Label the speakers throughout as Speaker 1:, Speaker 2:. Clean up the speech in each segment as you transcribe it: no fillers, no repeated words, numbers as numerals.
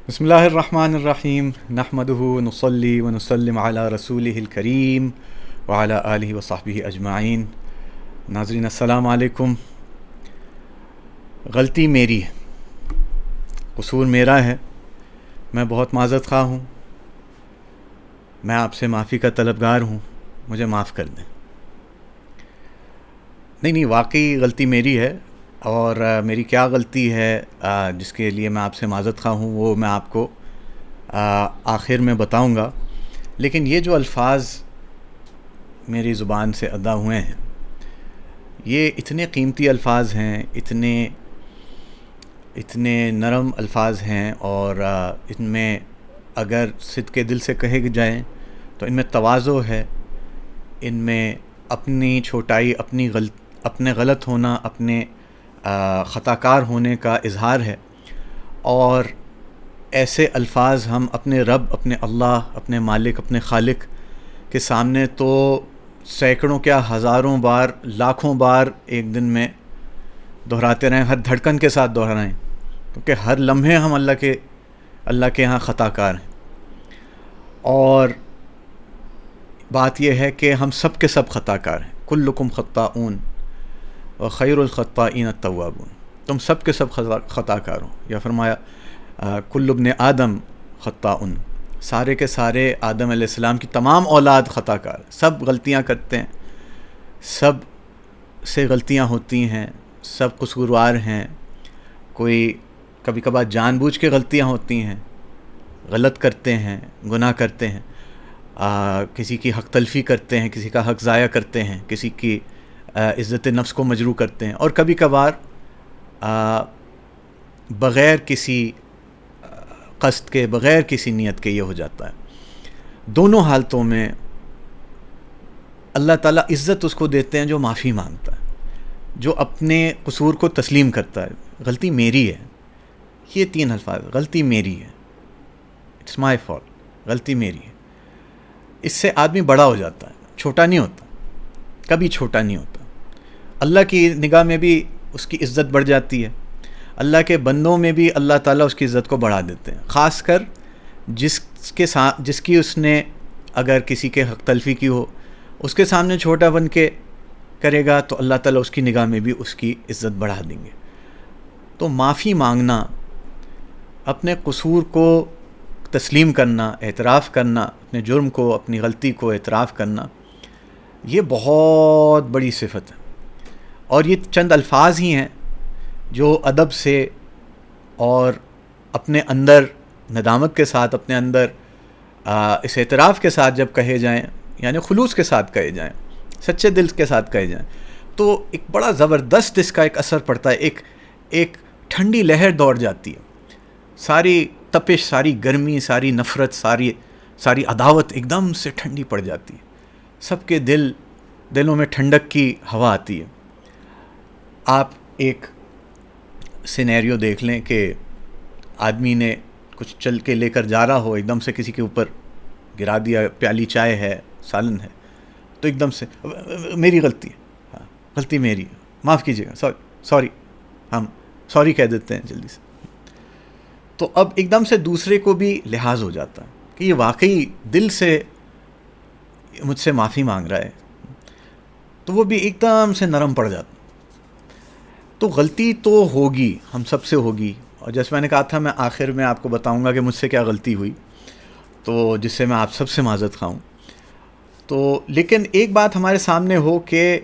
Speaker 1: بسم اللہ الرحمن الرحیم نحمدہ ونصلی ونسلم علی رسولہ الکریم وعلی آلہ وصحبہ اجمعین۔ ناظرین السلام علیکم۔ غلطی میری ہے، قصور میرا ہے، میں بہت معذرت خواہ ہوں، میں آپ سے معافی کا طلبگار ہوں، مجھے معاف کر دیں۔ نہیں، واقعی غلطی میری ہے، اور میری کیا غلطی ہے جس کے لیے میں آپ سے معذرت خواہ ہوں وہ میں آپ کو آخر میں بتاؤں گا۔ لیکن یہ جو الفاظ میری زبان سے ادا ہوئے ہیں یہ اتنے قیمتی الفاظ ہیں، اتنے نرم الفاظ ہیں، اور ان میں اگر صدق دل سے کہے جائیں تو ان میں تواضع ہے، ان میں اپنی چھوٹائی، اپنے غلط ہونا، اپنے خطا کار ہونے کا اظہار ہے۔ اور ایسے الفاظ ہم اپنے رب، اپنے اللہ، اپنے مالک، اپنے خالق کے سامنے تو سینکڑوں کیا ہزاروں بار، لاکھوں بار ایک دن میں دہراتے رہیں، ہر دھڑکن کے ساتھ دہرائیں، کیونکہ ہر لمحے ہم اللہ کے ہاں خطا کار ہیں۔ اور بات یہ ہے کہ ہم سب کے سب خطا کار ہیں، کلکم خطاؤن وخیر الخطائین التوابون، تم سب کے سب خطا کار ہو۔ یا فرمایا کل ابن آدم خطاؤن، سارے کے سارے آدم علیہ السلام کی تمام اولاد خطا کار، سب غلطیاں کرتے ہیں، سب سے غلطیاں ہوتی ہیں، سب قصوروار ہیں۔ کوئی کبھی کبھار جان بوجھ کے غلطیاں ہوتی ہیں، غلط کرتے ہیں، گناہ کرتے ہیں، کسی کی حق تلفی کرتے ہیں، کسی کا حق ضائع کرتے ہیں، کسی کی عزت نفس کو مجروح کرتے ہیں، اور کبھی کبھار بغیر کسی قصد کے، بغیر کسی نیت کے یہ ہو جاتا ہے۔ دونوں حالتوں میں اللہ تعالیٰ عزت اس کو دیتے ہیں جو معافی مانگتا ہے، جو اپنے قصور کو تسلیم کرتا ہے۔ غلطی میری ہے، یہ تین الفاظ، غلطی میری ہے، اٹس مائی فالٹ، غلطی میری ہے۔ اس سے آدمی بڑا ہو جاتا ہے، چھوٹا نہیں ہوتا، کبھی چھوٹا نہیں ہوتا۔ اللہ کی نگاہ میں بھی اس کی عزت بڑھ جاتی ہے، اللہ کے بندوں میں بھی اللہ تعالیٰ اس کی عزت کو بڑھا دیتے ہیں، خاص کر جس کی اس نے اگر کسی کے حق تلفی کی ہو، اس کے سامنے چھوٹا بن کے کرے گا تو اللہ تعالیٰ اس کی نگاہ میں بھی اس کی عزت بڑھا دیں گے۔ تو معافی مانگنا، اپنے قصور کو تسلیم کرنا، اعتراف کرنا، اپنے جرم کو، اپنی غلطی کو اعتراف کرنا، یہ بہت بڑی صفت ہے۔ اور یہ چند الفاظ ہی ہیں جو ادب سے اور اپنے اندر ندامت کے ساتھ، اپنے اندر اس اعتراف کے ساتھ جب کہے جائیں، یعنی خلوص کے ساتھ کہے جائیں، سچے دل کے ساتھ کہے جائیں، تو ایک بڑا زبردست اس کا ایک اثر پڑتا ہے، ایک ٹھنڈی لہر دوڑ جاتی ہے، ساری تپش، ساری گرمی، ساری نفرت، ساری عداوت ایک دم سے ٹھنڈی پڑ جاتی ہے، سب کے دلوں میں ٹھنڈک کی ہوا آتی ہے۔ آپ ایک سینیریو دیکھ لیں کہ آدمی نے کچھ چل کے لے کر جا رہا ہو، ایک دم سے کسی کے اوپر گرا دیا، پیالی چائے ہے، سالن ہے، تو ایک دم سے میری غلطی ہے، ہاں غلطی میری ہے، معاف کیجیے گا، سوری، ہم سوری کہہ دیتے ہیں جلدی سے۔ تو اب ایک دم سے دوسرے کو بھی لحاظ ہو جاتا ہے کہ یہ واقعی دل سے مجھ سے معافی مانگ رہا ہے، تو وہ بھی ایک دم سے نرم پڑ جاتا۔ تو غلطی تو ہوگی، ہم سب سے ہوگی، اور جیسے میں نے کہا تھا میں آخر میں آپ کو بتاؤں گا کہ مجھ سے کیا غلطی ہوئی، تو جس سے میں آپ سب سے معذرت خواہ ہوں۔ تو لیکن ایک بات ہمارے سامنے ہو کہ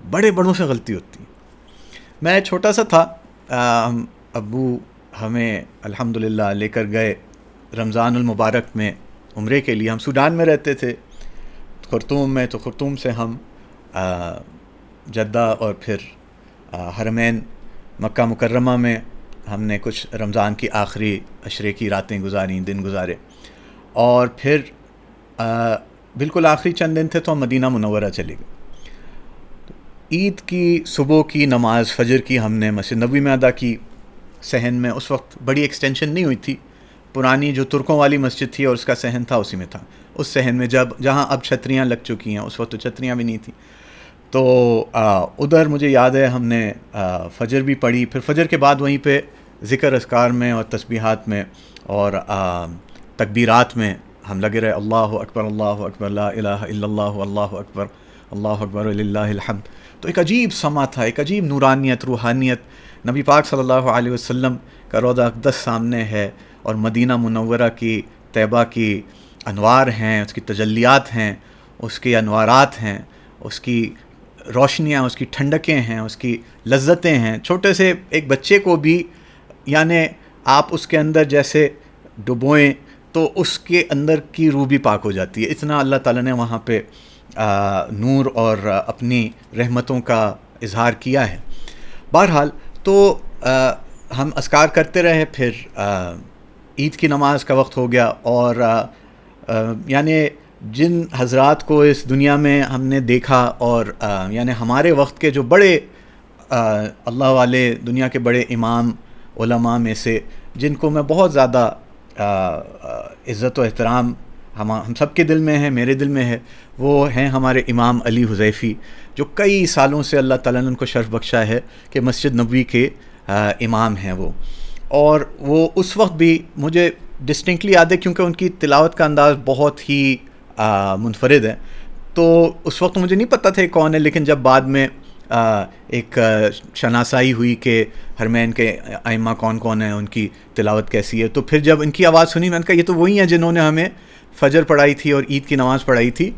Speaker 1: بڑوں سے غلطی ہوتی ہے۔ میں چھوٹا سا تھا، ابو ہمیں الحمدللہ لے کر گئے رمضان المبارک میں عمرے کے لیے۔ ہم سوڈان میں رہتے تھے، خرطوم میں، تو خرطوم سے ہم جدہ اور پھر حرمین مکہ مکرمہ میں ہم نے کچھ رمضان کی آخری عشرے کی راتیں گزاریں، دن گزارے، اور پھر بالکل آخری چند دن تھے تو ہم مدینہ منورہ چلے گئے۔ عید کی صبح کی نماز فجر کی ہم نے مسجد نبوی میں ادا کی، صحن میں۔ اس وقت بڑی ایکسٹینشن نہیں ہوئی تھی، پرانی جو ترکوں والی مسجد تھی اور اس کا صحن تھا اسی میں تھا، اس صحن میں جہاں اب چھتریاں لگ چکی ہیں، اس وقت تو چھتریاں بھی نہیں تھیں۔ تو ادھر مجھے یاد ہے ہم نے فجر بھی پڑھی، پھر فجر کے بعد وہیں پہ ذکر اذکار میں اور تسبیحات میں اور تکبیرات میں ہم لگے رہے اللہ اکبر لا الہ الا اللہ اکبر وللہ الحمد. تو ایک عجیب سما تھا، ایک عجیب نورانیت، روحانیت. نبی پاک صلی اللہ علیہ وسلم کا روضہ اقدس سامنے ہے، اور مدینہ منورہ کی، طیبہ کی انوار ہیں، اس کی تجلیات ہیں، اس کے انوارات ہیں، اس کی روشنیاں، اس کی ٹھنڈکیں ہیں، اس کی لذتیں ہیں. چھوٹے سے ایک بچے کو بھی یعنی آپ اس کے اندر جیسے ڈبوئیں تو اس کے اندر کی روح بھی پاک ہو جاتی ہے. اتنا اللہ تعالیٰ نے وہاں پہ نور اور اپنی رحمتوں کا اظہار کیا ہے. بہرحال تو ہم اذکار کرتے رہے. پھر عید کی نماز کا وقت ہو گیا، اور یعنی جن حضرات کو اس دنیا میں ہم نے دیکھا، اور یعنی ہمارے وقت کے جو بڑے اللہ والے، دنیا کے بڑے امام علماء میں سے جن کو میں بہت زیادہ عزت و احترام ہم سب کے دل میں ہے، میرے دل میں ہے، وہ ہیں ہمارے امام علی حذیفی، جو کئی سالوں سے اللہ تعالیٰ نے ان کو شرف بخشا ہے کہ مسجد نبوی کے امام ہیں وہ. اور وہ اس وقت بھی مجھے ڈسٹنکٹلی یاد ہے، کیونکہ ان کی تلاوت کا انداز بہت ہی منفرد ہے. تو اس وقت مجھے نہیں پتہ تھا کون ہے، لیکن جب بعد میں ایک شناسائی ہوئی کہ حرمین کے ائمہ کون کون ہیں، ان کی تلاوت کیسی ہے، تو پھر جب ان کی آواز سنی میں نے کہا یہ تو وہی ہیں جنہوں نے ہمیں فجر پڑھائی تھی اور عید کی نماز پڑھائی تھی،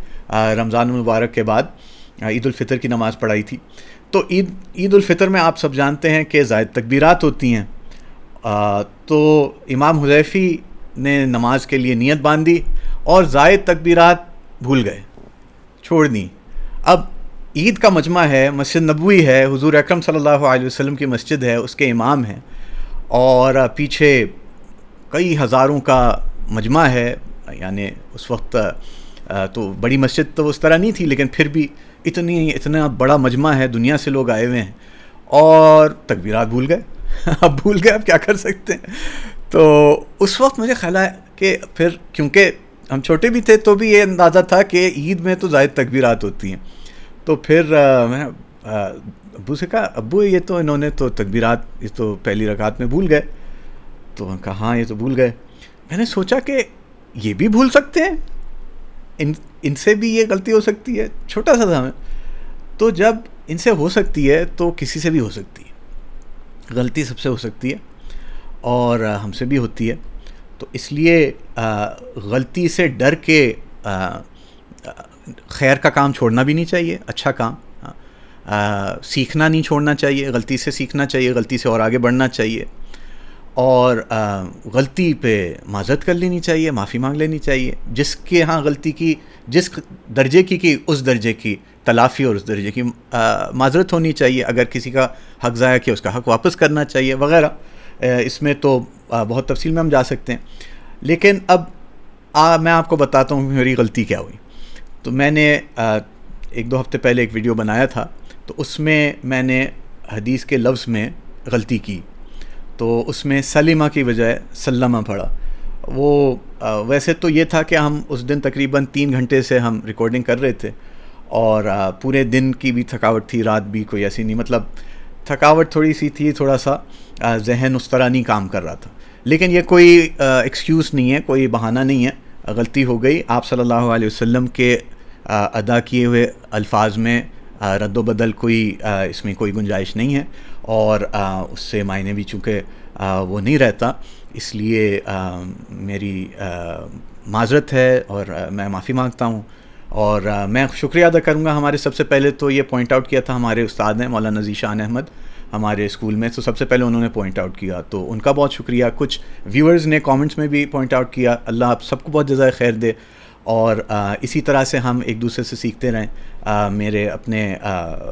Speaker 1: رمضان المبارک کے بعد عید الفطر کی نماز پڑھائی تھی. تو عید الفطر میں آپ سب جانتے ہیں کہ زائد تکبیرات ہوتی ہیں. تو امام حذیفی نے نماز کے لیے نیت باندھی اور زائد تکبیرات بھول گئے، چھوڑ دیں. اب عید کا مجمع ہے، مسجد نبوی ہے، حضور اکرم صلی اللہ علیہ وسلم کی مسجد ہے، اس کے امام ہیں، اور پیچھے کئی ہزاروں کا مجمع ہے. یعنی اس وقت تو بڑی مسجد تو اس طرح نہیں تھی، لیکن پھر بھی اتنا بڑا مجمع ہے، دنیا سے لوگ آئے ہوئے ہیں، اور تکبیرات بھول گئے. اب بھول گئے، اب کیا کر سکتے ہیں. تو اس وقت مجھے خیال ہے کہ پھر کیونکہ ہم چھوٹے بھی تھے تو بھی یہ اندازہ تھا کہ عید میں تو زائد تکبیرات ہوتی ہیں. تو پھر میں ابو سے کہا ابو یہ تو انہوں نے تو تکبیرات یہ تو پہلی رکعت میں بھول گئے. تو انہوں نے کہا ہاں یہ تو بھول گئے. میں نے سوچا کہ یہ بھی بھول سکتے ہیں، ان سے بھی یہ غلطی ہو سکتی ہے. چھوٹا سا تھا میں. تو جب ان سے ہو سکتی ہے تو کسی سے بھی ہو سکتی ہے، غلطی سب سے ہو سکتی ہے، اور ہم سے بھی ہوتی ہے. تو اس لیے غلطی سے ڈر کے خیر کا کام چھوڑنا بھی نہیں چاہیے، اچھا کام سیکھنا نہیں چھوڑنا چاہیے، غلطی سے سیکھنا چاہیے، غلطی سے اور آگے بڑھنا چاہیے، اور غلطی پہ معذرت کر لینی چاہیے، معافی مانگ لینی چاہیے. جس کے ہاں غلطی کی جس درجے کی اس درجے کی تلافی اور اس درجے کی معذرت ہونی چاہیے. اگر کسی کا حق ضائع کیا اس کا حق واپس کرنا چاہیے وغیرہ. اس میں تو بہت تفصیل میں ہم جا سکتے ہیں، لیکن اب میں آپ کو بتاتا ہوں میری غلطی کیا ہوئی. تو میں نے 1-2 ہفتے پہلے ایک ویڈیو بنایا تھا، تو اس میں نے حدیث کے لفظ میں غلطی کی. تو اس میں سلمہ کی بجائے سلمہ پڑھا. وہ ویسے تو یہ تھا کہ ہم اس دن تقریباً 3 گھنٹے سے ہم ریکارڈنگ کر رہے تھے، اور پورے دن کی بھی تھکاوٹ تھی، رات بھی کوئی ایسی نہیں، مطلب تھکاوٹ تھوڑی سی تھی، تھوڑا سا ذہن اس طرح نہیں کام کر رہا تھا. لیکن یہ کوئی ایکسکیوز نہیں ہے، کوئی بہانہ نہیں ہے. غلطی ہو گئی. آپ صلی اللہ علیہ وسلم کے ادا کیے ہوئے الفاظ میں رد و بدل اس میں کوئی گنجائش نہیں ہے، اور اس سے معنی بھی چونکہ وہ نہیں رہتا، اس لیے میری معذرت ہے اور میں معافی مانگتا ہوں. اور میں شکریہ ادا کروں گا. ہمارے سب سے پہلے تو یہ پوائنٹ آؤٹ کیا تھا ہمارے استاد نے مولانا ذیشان احمد ہمارے اسکول میں، تو سب سے پہلے انہوں نے پوائنٹ آؤٹ کیا، تو ان کا بہت شکریہ. کچھ ویورز نے کامنٹس میں بھی پوائنٹ آؤٹ کیا. اللہ آپ سب کو بہت جزائے خیر دے، اور اسی طرح سے ہم ایک دوسرے سے سیکھتے رہیں. میرے اپنے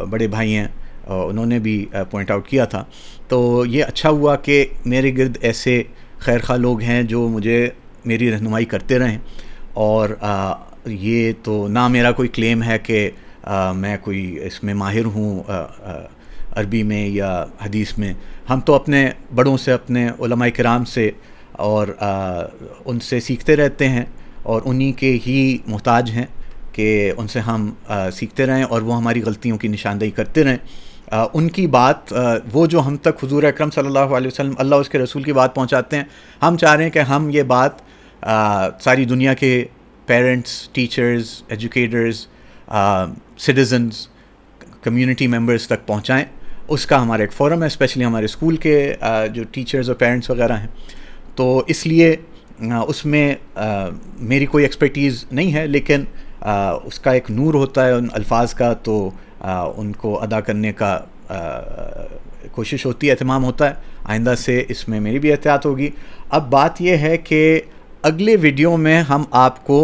Speaker 1: بڑے بھائی ہیں، انہوں نے بھی پوائنٹ آؤٹ کیا تھا. تو یہ اچھا ہوا کہ میرے گرد ایسے خیر خواہ لوگ ہیں جو مجھے میری رہنمائی کرتے رہیں. اور یہ تو نہ میرا کوئی کلیم ہے کہ میں کوئی اس میں ماہر ہوں عربی میں یا حدیث میں. ہم تو اپنے بڑوں سے، اپنے علماء کرام سے، اور ان سے سیکھتے رہتے ہیں، اور انہی کے ہی محتاج ہیں کہ ان سے ہم سیکھتے رہیں، اور وہ ہماری غلطیوں کی نشاندہی کرتے رہیں. ان کی بات وہ جو ہم تک حضور اکرم صلی اللہ علیہ وسلم اللہ اس کے رسول کی بات پہنچاتے ہیں، ہم چاہ رہے ہیں کہ ہم یہ بات ساری دنیا کے parents, teachers, educators, citizens, community members تک پہنچائیں. اس کا ہمارا ایک فورم ہے، اسپیشلی ہمارے اسکول کے جو ٹیچرز اور پیرنٹس وغیرہ ہیں. تو اس لیے اس میں میری کوئی ایکسپرٹیز نہیں ہے، لیکن اس کا ایک نور ہوتا ہے ان الفاظ کا، تو ان کو ادا کرنے کا کوشش ہوتی ہے، اہتمام ہوتا ہے. آئندہ سے اس میں میری بھی احتیاط ہوگی. اب بات یہ ہے کہ اگلے ویڈیو میں ہم آپ کو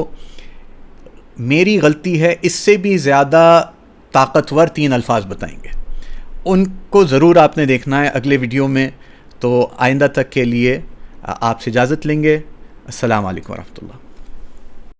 Speaker 1: میری غلطی ہے اس سے بھی زیادہ طاقتور 3 الفاظ بتائیں گے. ان کو ضرور آپ نے دیکھنا ہے اگلے ویڈیو میں. تو آئندہ تک کے لیے آپ سے اجازت لیں گے. السلام علیکم ورحمۃ اللہ.